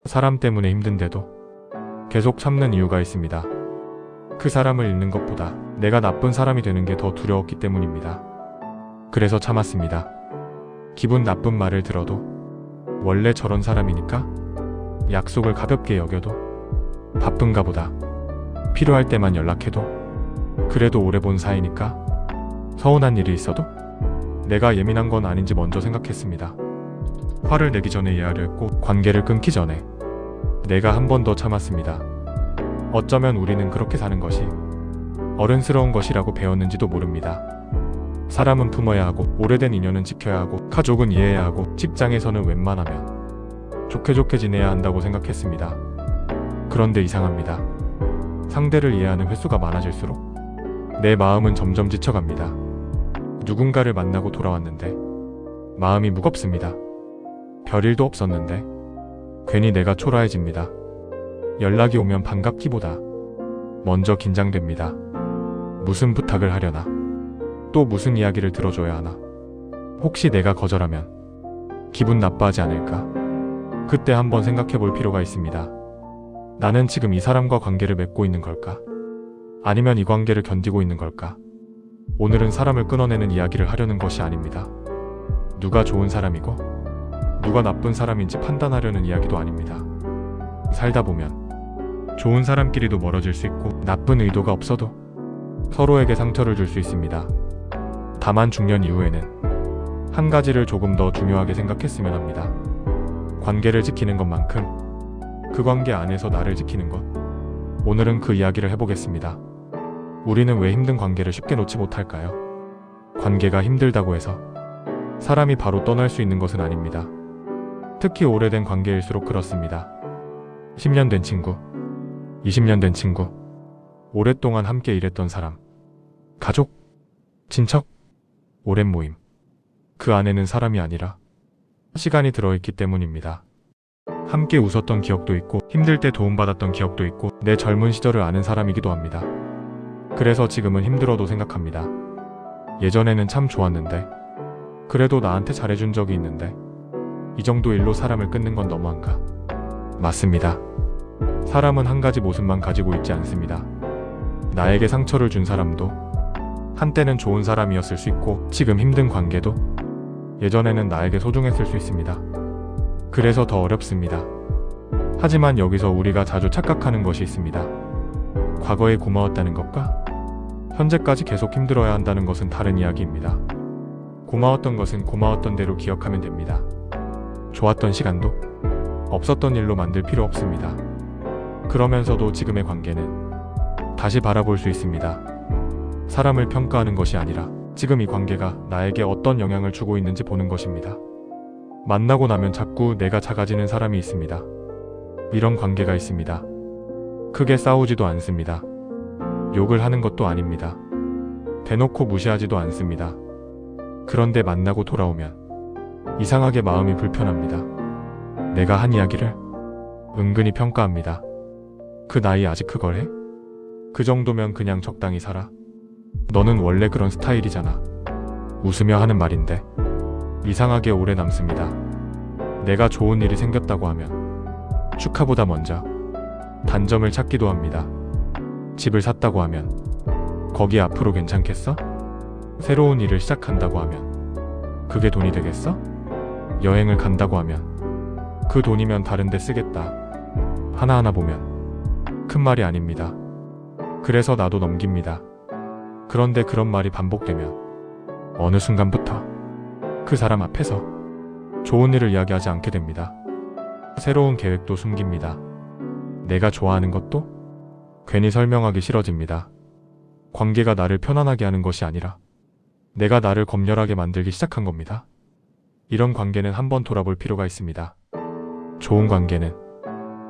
사람 때문에 힘든데도 계속 참는 이유가 있습니다. 그 사람을 잃는 것보다 내가 나쁜 사람이 되는 게 더 두려웠기 때문입니다. 그래서 참았습니다. 기분 나쁜 말을 들어도 원래 저런 사람이니까 약속을 가볍게 여겨도 바쁜가 보다 필요할 때만 연락해도 그래도 오래 본 사이니까 서운한 일이 있어도 내가 예민한 건 아닌지 먼저 생각했습니다. 화를 내기 전에 이해하려 했고 관계를 끊기 전에 내가 한 번 더 참았습니다. 어쩌면 우리는 그렇게 사는 것이 어른스러운 것이라고 배웠는지도 모릅니다. 사람은 품어야 하고 오래된 인연은 지켜야 하고 가족은 이해해야 하고 직장에서는 웬만하면 좋게 지내야 한다고 생각했습니다. 그런데 이상합니다. 상대를 이해하는 횟수가 많아질수록 내 마음은 점점 지쳐갑니다. 누군가를 만나고 돌아왔는데 마음이 무겁습니다. 별일도 없었는데 괜히 내가 초라해집니다. 연락이 오면 반갑기보다 먼저 긴장됩니다. 무슨 부탁을 하려나? 또 무슨 이야기를 들어줘야 하나? 혹시 내가 거절하면 기분 나빠하지 않을까? 그때 한번 생각해 볼 필요가 있습니다. 나는 지금 이 사람과 관계를 맺고 있는 걸까? 아니면 이 관계를 견디고 있는 걸까? 오늘은 사람을 끊어내는 이야기를 하려는 것이 아닙니다. 누가 좋은 사람이고 누가 나쁜 사람인지 판단하려는 이야기도 아닙니다. 살다 보면 좋은 사람끼리도 멀어질 수 있고 나쁜 의도가 없어도 서로에게 상처를 줄 수 있습니다. 다만 중년 이후에는 한 가지를 조금 더 중요하게 생각했으면 합니다. 관계를 지키는 것만큼 그 관계 안에서 나를 지키는 것. 오늘은 그 이야기를 해보겠습니다. 우리는 왜 힘든 관계를 쉽게 놓지 못할까요? 관계가 힘들다고 해서 사람이 바로 떠날 수 있는 것은 아닙니다. 특히 오래된 관계일수록 그렇습니다. 10년 된 친구, 20년 된 친구, 오랫동안 함께 일했던 사람, 가족, 친척, 오랜 모임. 그 안에는 사람이 아니라 시간이 들어있기 때문입니다. 함께 웃었던 기억도 있고 힘들 때 도움받았던 기억도 있고 내 젊은 시절을 아는 사람이기도 합니다. 그래서 지금은 힘들어도 생각합니다. 예전에는 참 좋았는데 그래도 나한테 잘해준 적이 있는데 이 정도 일로 사람을 끊는 건 너무한가? 맞습니다. 사람은 한 가지 모습만 가지고 있지 않습니다. 나에게 상처를 준 사람도 한때는 좋은 사람이었을 수 있고 지금 힘든 관계도 예전에는 나에게 소중했을 수 있습니다. 그래서 더 어렵습니다. 하지만 여기서 우리가 자주 착각하는 것이 있습니다. 과거에 고마웠다는 것과 현재까지 계속 힘들어야 한다는 것은 다른 이야기입니다. 고마웠던 것은 고마웠던 대로 기억하면 됩니다. 좋았던 시간도 없었던 일로 만들 필요 없습니다. 그러면서도 지금의 관계는 다시 바라볼 수 있습니다. 사람을 평가하는 것이 아니라 지금 이 관계가 나에게 어떤 영향을 주고 있는지 보는 것입니다. 만나고 나면 자꾸 내가 작아지는 사람이 있습니다. 이런 관계가 있습니다. 크게 싸우지도 않습니다. 욕을 하는 것도 아닙니다. 대놓고 무시하지도 않습니다. 그런데 만나고 돌아오면 이상하게 마음이 불편합니다. 내가 한 이야기를 은근히 평가합니다. 그 나이 아직 그걸 해? 그 정도면 그냥 적당히 살아. 너는 원래 그런 스타일이잖아. 웃으며 하는 말인데 이상하게 오래 남습니다. 내가 좋은 일이 생겼다고 하면 축하보다 먼저 단점을 찾기도 합니다. 집을 샀다고 하면 거기 앞으로 괜찮겠어? 새로운 일을 시작한다고 하면 그게 돈이 되겠어? 여행을 간다고 하면 그 돈이면 다른 데 쓰겠다. 하나하나 보면 큰 말이 아닙니다. 그래서 나도 넘깁니다. 그런데 그런 말이 반복되면 어느 순간부터 그 사람 앞에서 좋은 일을 이야기하지 않게 됩니다. 새로운 계획도 숨깁니다. 내가 좋아하는 것도 괜히 설명하기 싫어집니다. 관계가 나를 편안하게 하는 것이 아니라 내가 나를 검열하게 만들기 시작한 겁니다. 이런 관계는 한번 돌아볼 필요가 있습니다. 좋은 관계는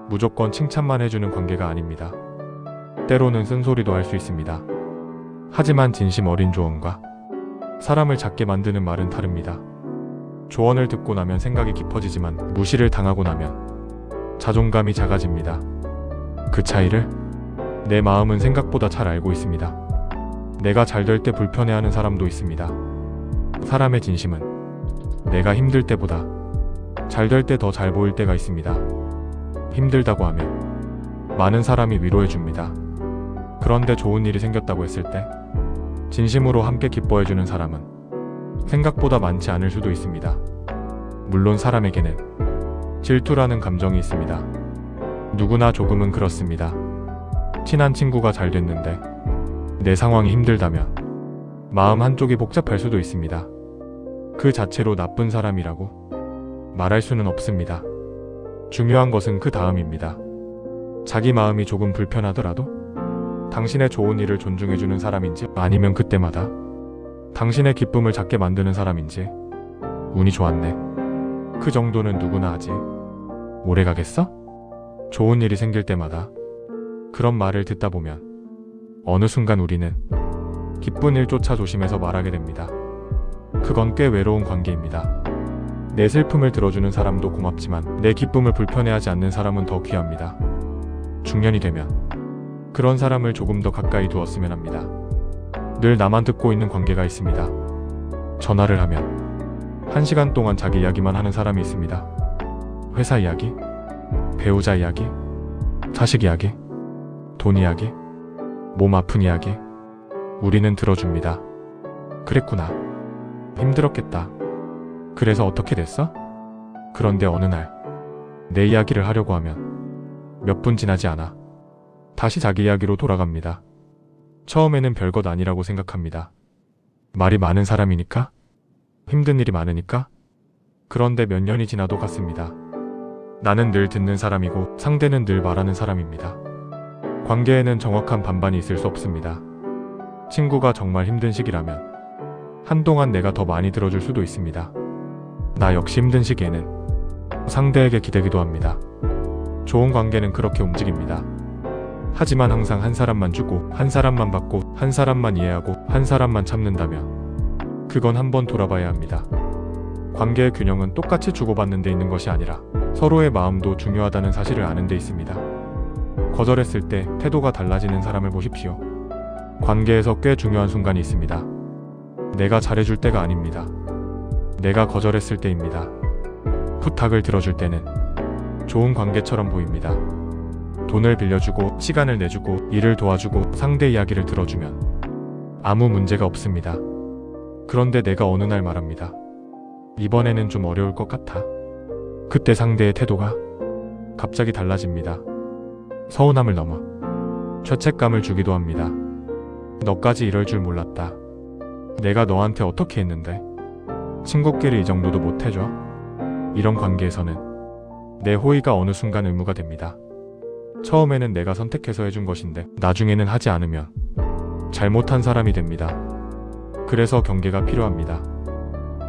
무조건 칭찬만 해주는 관계가 아닙니다. 때로는 쓴소리도 할 수 있습니다. 하지만 진심 어린 조언과 사람을 작게 만드는 말은 다릅니다. 조언을 듣고 나면 생각이 깊어지지만 무시를 당하고 나면 자존감이 작아집니다. 그 차이를 내 마음은 생각보다 잘 알고 있습니다. 내가 잘 될 때 불편해하는 사람도 있습니다. 사람의 진심은 내가 힘들 때보다 잘 될 때 더 잘 보일 때가 있습니다. 힘들다고 하면 많은 사람이 위로해줍니다. 그런데 좋은 일이 생겼다고 했을 때 진심으로 함께 기뻐해주는 사람은 생각보다 많지 않을 수도 있습니다. 물론 사람에게는 질투라는 감정이 있습니다. 누구나 조금은 그렇습니다. 친한 친구가 잘 됐는데 내 상황이 힘들다면 마음 한쪽이 복잡할 수도 있습니다. 그 자체로 나쁜 사람이라고 말할 수는 없습니다. 중요한 것은 그 다음입니다. 자기 마음이 조금 불편하더라도 당신의 좋은 일을 존중해주는 사람인지, 아니면 그때마다 당신의 기쁨을 작게 만드는 사람인지, 운이 좋았네, 그 정도는 누구나 하지 오래 가겠어? 좋은 일이 생길 때마다 그런 말을 듣다 보면 어느 순간 우리는 기쁜 일조차 조심해서 말하게 됩니다. 그건 꽤 외로운 관계입니다. 내 슬픔을 들어주는 사람도 고맙지만 내 기쁨을 불편해하지 않는 사람은 더 귀합니다. 중년이 되면 그런 사람을 조금 더 가까이 두었으면 합니다. 늘 나만 듣고 있는 관계가 있습니다. 전화를 하면 1시간 동안 자기 이야기만 하는 사람이 있습니다. 회사 이야기, 배우자 이야기, 자식 이야기, 돈 이야기, 몸 아픈 이야기. 우리는 들어줍니다. 그랬구나. 힘들었겠다. 그래서 어떻게 됐어? 그런데 어느 날 내 이야기를 하려고 하면 몇 분 지나지 않아 다시 자기 이야기로 돌아갑니다. 처음에는 별것 아니라고 생각합니다. 말이 많은 사람이니까? 힘든 일이 많으니까? 그런데 몇 년이 지나도 같습니다. 나는 늘 듣는 사람이고 상대는 늘 말하는 사람입니다. 관계에는 정확한 반반이 있을 수 없습니다. 친구가 정말 힘든 시기라면 한동안 내가 더 많이 들어줄 수도 있습니다. 나 역시 힘든 시기에는 상대에게 기대기도 합니다. 좋은 관계는 그렇게 움직입니다. 하지만 항상 한 사람만 주고, 한 사람만 받고, 한 사람만 이해하고, 한 사람만 참는다면 그건 한번 돌아봐야 합니다. 관계의 균형은 똑같이 주고받는 데 있는 것이 아니라 서로의 마음도 중요하다는 사실을 아는 데 있습니다. 거절했을 때 태도가 달라지는 사람을 보십시오. 관계에서 꽤 중요한 순간이 있습니다. 내가 잘해줄 때가 아닙니다. 내가 거절했을 때입니다. 부탁을 들어줄 때는 좋은 관계처럼 보입니다. 돈을 빌려주고, 시간을 내주고, 일을 도와주고, 상대 이야기를 들어주면 아무 문제가 없습니다. 그런데 내가 어느 날 말합니다. 이번에는 좀 어려울 것 같아. 그때 상대의 태도가 갑자기 달라집니다. 서운함을 넘어 죄책감을 주기도 합니다. 너까지 이럴 줄 몰랐다. 내가 너한테 어떻게 했는데? 친구끼리 이 정도도 못해줘? 이런 관계에서는 내 호의가 어느 순간 의무가 됩니다. 처음에는 내가 선택해서 해준 것인데 나중에는 하지 않으면 잘못한 사람이 됩니다. 그래서 경계가 필요합니다.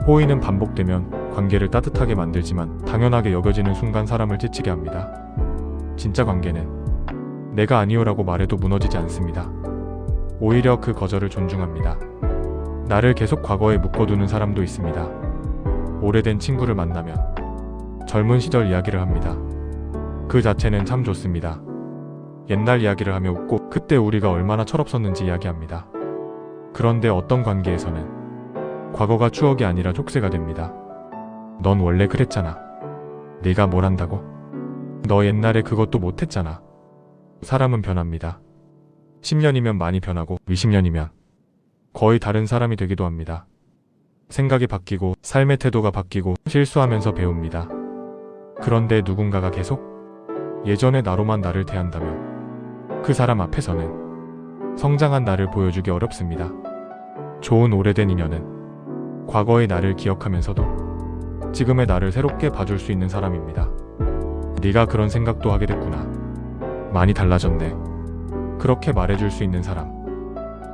호의는 반복되면 관계를 따뜻하게 만들지만 당연하게 여겨지는 순간 사람을 지치게 합니다. 진짜 관계는 내가 아니오라고 말해도 무너지지 않습니다. 오히려 그 거절을 존중합니다. 나를 계속 과거에 묶어두는 사람도 있습니다. 오래된 친구를 만나면 젊은 시절 이야기를 합니다. 그 자체는 참 좋습니다. 옛날 이야기를 하며 웃고 그때 우리가 얼마나 철없었는지 이야기합니다. 그런데 어떤 관계에서는 과거가 추억이 아니라 족쇄가 됩니다. 넌 원래 그랬잖아. 네가 뭘 한다고? 너 옛날에 그것도 못했잖아. 사람은 변합니다. 10년이면 많이 변하고 20년이면 거의 다른 사람이 되기도 합니다. 생각이 바뀌고 삶의 태도가 바뀌고 실수하면서 배웁니다. 그런데 누군가가 계속 예전의 나로만 나를 대한다면 그 사람 앞에서는 성장한 나를 보여주기 어렵습니다. 좋은 오래된 인연은 과거의 나를 기억하면서도 지금의 나를 새롭게 봐줄 수 있는 사람입니다. 네가 그런 생각도 하게 됐구나. 많이 달라졌네. 그렇게 말해줄 수 있는 사람.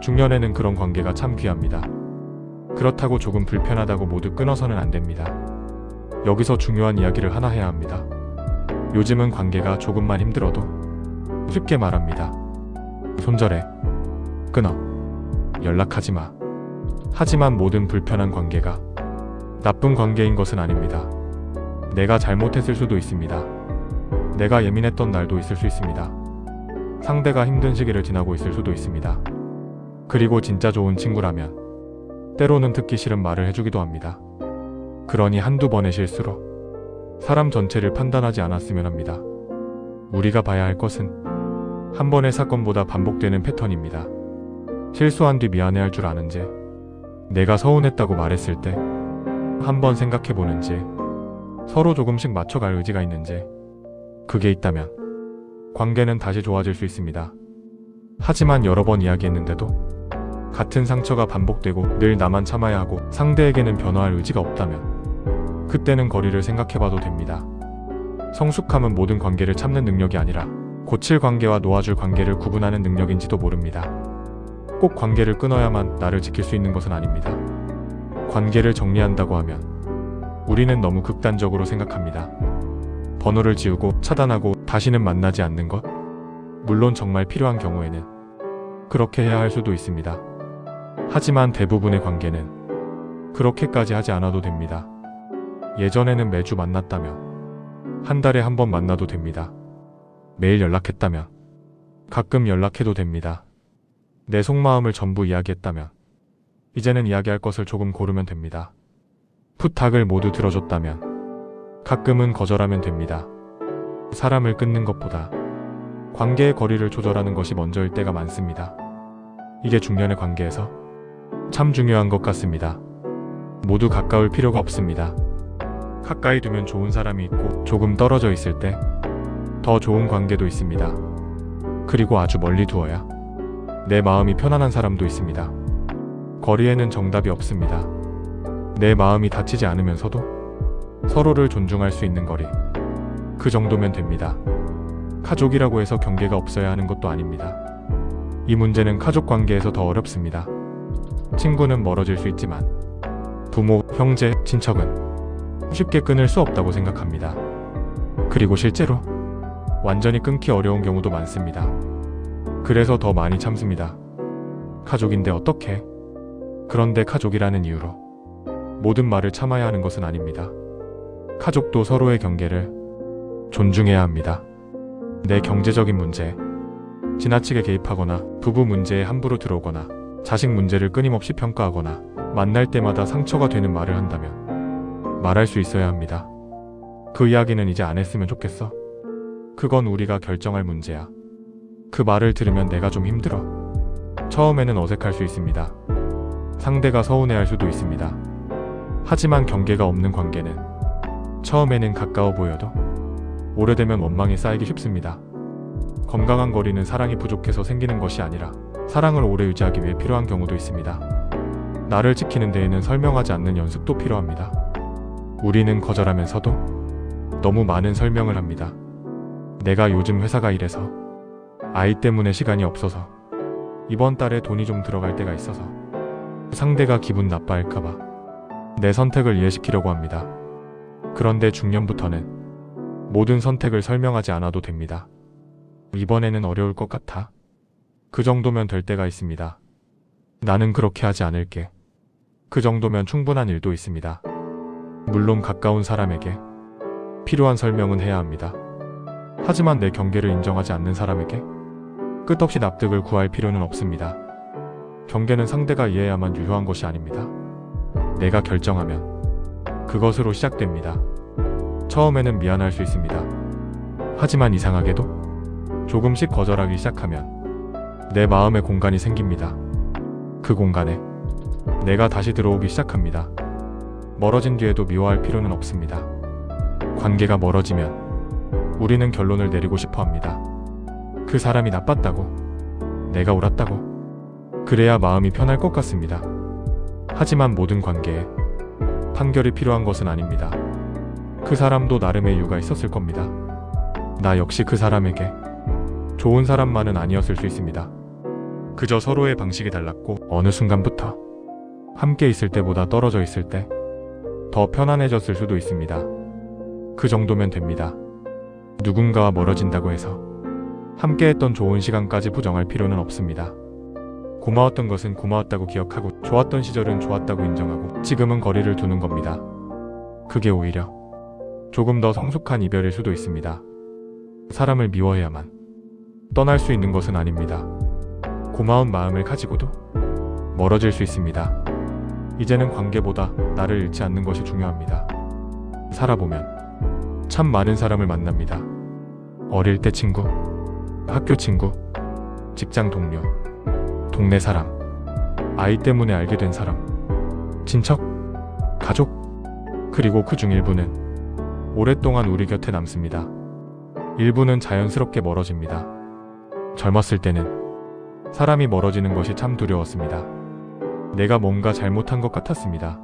중년에는 그런 관계가 참 귀합니다. 그렇다고 조금 불편하다고 모두 끊어서는 안 됩니다. 여기서 중요한 이야기를 하나 해야 합니다. 요즘은 관계가 조금만 힘들어도 쉽게 말합니다. 손절해. 끊어. 연락하지 마. 하지만 모든 불편한 관계가 나쁜 관계인 것은 아닙니다. 내가 잘못했을 수도 있습니다. 내가 예민했던 날도 있을 수 있습니다. 상대가 힘든 시기를 지나고 있을 수도 있습니다. 그리고 진짜 좋은 친구라면 때로는 듣기 싫은 말을 해주기도 합니다. 그러니 한두 번의 실수로 사람 전체를 판단하지 않았으면 합니다. 우리가 봐야 할 것은 한 번의 사건보다 반복되는 패턴입니다. 실수한 뒤 미안해할 줄 아는지, 내가 서운했다고 말했을 때 한 번 생각해보는지, 서로 조금씩 맞춰갈 의지가 있는지, 그게 있다면 관계는 다시 좋아질 수 있습니다. 하지만 여러 번 이야기했는데도 같은 상처가 반복되고 늘 나만 참아야 하고 상대에게는 변화할 의지가 없다면 그때는 거리를 생각해봐도 됩니다. 성숙함은 모든 관계를 참는 능력이 아니라 고칠 관계와 놓아줄 관계를 구분하는 능력인지도 모릅니다. 꼭 관계를 끊어야만 나를 지킬 수 있는 것은 아닙니다. 관계를 정리한다고 하면 우리는 너무 극단적으로 생각합니다. 번호를 지우고 차단하고 다시는 만나지 않는 것? 물론 정말 필요한 경우에는 그렇게 해야 할 수도 있습니다. 하지만 대부분의 관계는 그렇게까지 하지 않아도 됩니다. 예전에는 매주 만났다면 한 달에 한 번 만나도 됩니다. 매일 연락했다면 가끔 연락해도 됩니다. 내 속마음을 전부 이야기했다면 이제는 이야기할 것을 조금 고르면 됩니다. 부탁을 모두 들어줬다면 가끔은 거절하면 됩니다. 사람을 끊는 것보다 관계의 거리를 조절하는 것이 먼저일 때가 많습니다. 이게 중년의 관계에서 참 중요한 것 같습니다. 모두 가까울 필요가 없습니다. 가까이 두면 좋은 사람이 있고 조금 떨어져 있을 때 더 좋은 관계도 있습니다. 그리고 아주 멀리 두어야 내 마음이 편안한 사람도 있습니다. 거리에는 정답이 없습니다. 내 마음이 다치지 않으면서도 서로를 존중할 수 있는 거리, 그 정도면 됩니다. 가족이라고 해서 경계가 없어야 하는 것도 아닙니다. 이 문제는 가족 관계에서 더 어렵습니다. 친구는 멀어질 수 있지만 부모, 형제, 친척은 쉽게 끊을 수 없다고 생각합니다. 그리고 실제로 완전히 끊기 어려운 경우도 많습니다. 그래서 더 많이 참습니다. 가족인데 어떻게? 그런데 가족이라는 이유로 모든 말을 참아야 하는 것은 아닙니다. 가족도 서로의 경계를 존중해야 합니다. 내 경제적인 문제, 지나치게 개입하거나 부부 문제에 함부로 들어오거나 자식 문제를 끊임없이 평가하거나 만날 때마다 상처가 되는 말을 한다면 말할 수 있어야 합니다. 그 이야기는 이제 안 했으면 좋겠어. 그건 우리가 결정할 문제야. 그 말을 들으면 내가 좀 힘들어. 처음에는 어색할 수 있습니다. 상대가 서운해할 수도 있습니다. 하지만 경계가 없는 관계는 처음에는 가까워 보여도 오래되면 원망이 쌓이기 쉽습니다. 건강한 거리는 사랑이 부족해서 생기는 것이 아니라 사랑을 오래 유지하기 위해 필요한 경우도 있습니다. 나를 지키는 데에는 설명하지 않는 연습도 필요합니다. 우리는 거절하면서도 너무 많은 설명을 합니다. 내가 요즘 회사가 이래서, 아이 때문에 시간이 없어서, 이번 달에 돈이 좀 들어갈 때가 있어서, 상대가 기분 나빠할까봐 내 선택을 이해시키려고 합니다. 그런데 중년부터는 모든 선택을 설명하지 않아도 됩니다. 이번에는 어려울 것 같아. 그 정도면 될 때가 있습니다. 나는 그렇게 하지 않을게. 그 정도면 충분한 일도 있습니다. 물론 가까운 사람에게 필요한 설명은 해야 합니다. 하지만 내 경계를 인정하지 않는 사람에게 끝없이 납득을 구할 필요는 없습니다. 경계는 상대가 이해해야만 유효한 것이 아닙니다. 내가 결정하면 그것으로 시작됩니다. 처음에는 미안할 수 있습니다. 하지만 이상하게도 조금씩 거절하기 시작하면 내 마음의 공간이 생깁니다. 그 공간에 내가 다시 들어오기 시작합니다. 멀어진 뒤에도 미워할 필요는 없습니다. 관계가 멀어지면 우리는 결론을 내리고 싶어 합니다. 그 사람이 나빴다고, 내가 옳았다고, 그래야 마음이 편할 것 같습니다. 하지만 모든 관계에 판결이 필요한 것은 아닙니다. 그 사람도 나름의 이유가 있었을 겁니다. 나 역시 그 사람에게 좋은 사람만은 아니었을 수 있습니다. 그저 서로의 방식이 달랐고 어느 순간부터 함께 있을 때보다 떨어져 있을 때 더 편안해졌을 수도 있습니다. 그 정도면 됩니다. 누군가와 멀어진다고 해서 함께했던 좋은 시간까지 부정할 필요는 없습니다. 고마웠던 것은 고마웠다고 기억하고 좋았던 시절은 좋았다고 인정하고 지금은 거리를 두는 겁니다. 그게 오히려 조금 더 성숙한 이별일 수도 있습니다. 사람을 미워해야만 떠날 수 있는 것은 아닙니다. 고마운 마음을 가지고도 멀어질 수 있습니다. 이제는 관계보다 나를 잃지 않는 것이 중요합니다. 살아보면 참 많은 사람을 만납니다. 어릴 때 친구, 학교 친구, 직장 동료, 동네 사람, 아이 때문에 알게 된 사람, 친척, 가족, 그리고 그중 일부는 오랫동안 우리 곁에 남습니다. 일부는 자연스럽게 멀어집니다. 젊었을 때는 사람이 멀어지는 것이 참 두려웠습니다. 내가 뭔가 잘못한 것 같았습니다.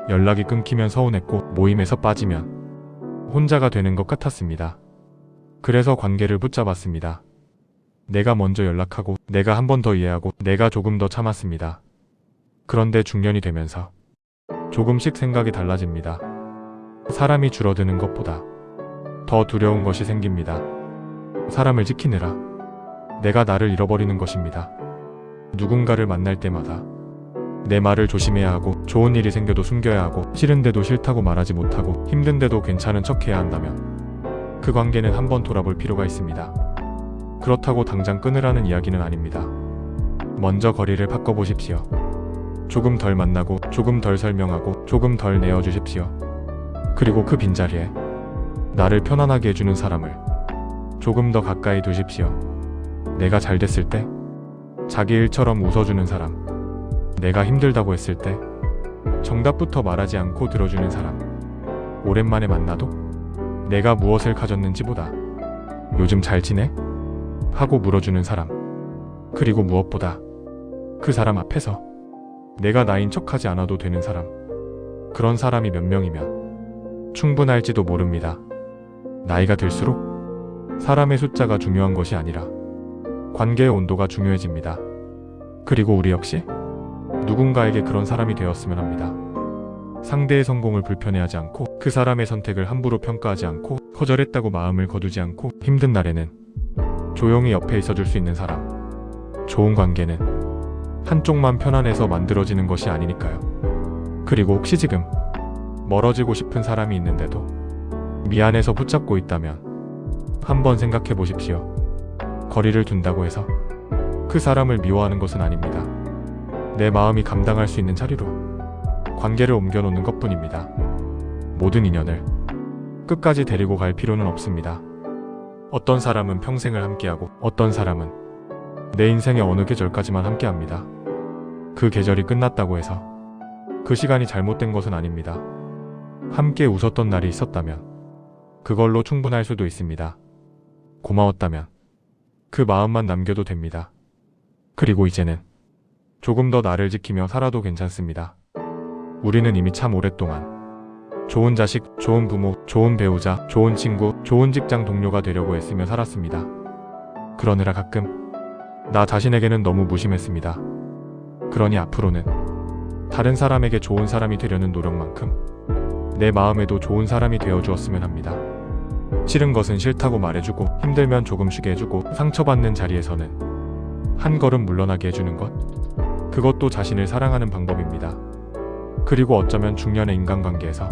연락이 끊기면 서운했고 모임에서 빠지면 혼자가 되는 것 같았습니다. 그래서 관계를 붙잡았습니다. 내가 먼저 연락하고 내가 한 번 더 이해하고 내가 조금 더 참았습니다. 그런데 중년이 되면서 조금씩 생각이 달라집니다. 사람이 줄어드는 것보다 더 두려운 것이 생깁니다. 사람을 지키느라 내가 나를 잃어버리는 것입니다. 누군가를 만날 때마다 내 말을 조심해야 하고 좋은 일이 생겨도 숨겨야 하고 싫은데도 싫다고 말하지 못하고 힘든데도 괜찮은 척해야 한다면 그 관계는 한번 돌아볼 필요가 있습니다. 그렇다고 당장 끊으라는 이야기는 아닙니다. 먼저 거리를 바꿔보십시오. 조금 덜 만나고 조금 덜 설명하고 조금 덜 내어주십시오. 그리고 그 빈자리에 나를 편안하게 해주는 사람을 조금 더 가까이 두십시오. 내가 잘 됐을 때 자기 일처럼 웃어주는 사람, 내가 힘들다고 했을 때 정답부터 말하지 않고 들어주는 사람, 오랜만에 만나도 내가 무엇을 가졌는지보다 요즘 잘 지내? 하고 물어주는 사람, 그리고 무엇보다 그 사람 앞에서 내가 나인 척하지 않아도 되는 사람, 그런 사람이 몇 명이면 충분할지도 모릅니다. 나이가 들수록 사람의 숫자가 중요한 것이 아니라 관계의 온도가 중요해집니다. 그리고 우리 역시 누군가에게 그런 사람이 되었으면 합니다. 상대의 성공을 불편해하지 않고 그 사람의 선택을 함부로 평가하지 않고 거절했다고 마음을 거두지 않고 힘든 날에는 조용히 옆에 있어줄 수 있는 사람. 좋은 관계는 한쪽만 편안해서 만들어지는 것이 아니니까요. 그리고 혹시 지금 멀어지고 싶은 사람이 있는데도 미안해서 붙잡고 있다면 한번 생각해 보십시오. 거리를 둔다고 해서 그 사람을 미워하는 것은 아닙니다. 내 마음이 감당할 수 있는 자리로 관계를 옮겨놓는 것뿐입니다. 모든 인연을 끝까지 데리고 갈 필요는 없습니다. 어떤 사람은 평생을 함께하고 어떤 사람은 내 인생의 어느 계절까지만 함께합니다. 그 계절이 끝났다고 해서 그 시간이 잘못된 것은 아닙니다. 함께 웃었던 날이 있었다면 그걸로 충분할 수도 있습니다. 고마웠다면 그 마음만 남겨도 됩니다. 그리고 이제는 조금 더 나를 지키며 살아도 괜찮습니다. 우리는 이미 참 오랫동안 좋은 자식, 좋은 부모, 좋은 배우자, 좋은 친구, 좋은 직장 동료가 되려고 애쓰며 살았습니다. 그러느라 가끔 나 자신에게는 너무 무심했습니다. 그러니 앞으로는 다른 사람에게 좋은 사람이 되려는 노력만큼 내 마음에도 좋은 사람이 되어주었으면 합니다. 싫은 것은 싫다고 말해주고 힘들면 조금 쉬게 해주고 상처받는 자리에서는 한 걸음 물러나게 해주는 것, 그것도 자신을 사랑하는 방법입니다. 그리고 어쩌면 중년의 인간관계에서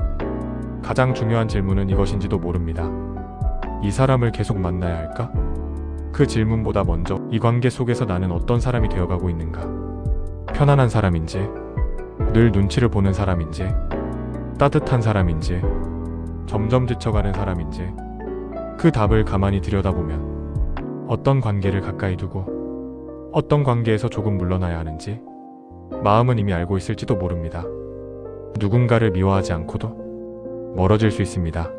가장 중요한 질문은 이것인지도 모릅니다. 이 사람을 계속 만나야 할까? 그 질문보다 먼저 이 관계 속에서 나는 어떤 사람이 되어가고 있는가? 편안한 사람인지, 늘 눈치를 보는 사람인지, 따뜻한 사람인지, 점점 지쳐가는 사람인지, 그 답을 가만히 들여다보면 어떤 관계를 가까이 두고 어떤 관계에서 조금 물러나야 하는지 마음은 이미 알고 있을지도 모릅니다. 누군가를 미워하지 않고도 멀어질 수 있습니다.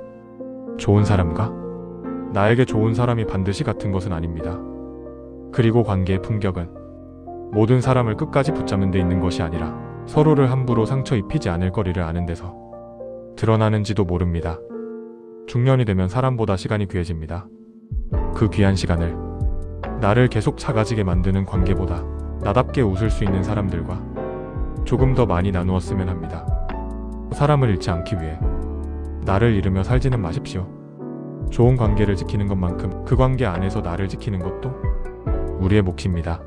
좋은 사람과 나에게 좋은 사람이 반드시 같은 것은 아닙니다. 그리고 관계의 품격은 모든 사람을 끝까지 붙잡는 데 있는 것이 아니라 서로를 함부로 상처 입히지 않을 거리를 아는 데서 드러나는지도 모릅니다. 중년이 되면 사람보다 시간이 귀해집니다. 그 귀한 시간을 나를 계속 작아지게 만드는 관계보다 나답게 웃을 수 있는 사람들과 조금 더 많이 나누었으면 합니다. 사람을 잃지 않기 위해 나를 잃으며 살지는 마십시오. 좋은 관계를 지키는 것만큼 그 관계 안에서 나를 지키는 것도 우리의 몫입니다.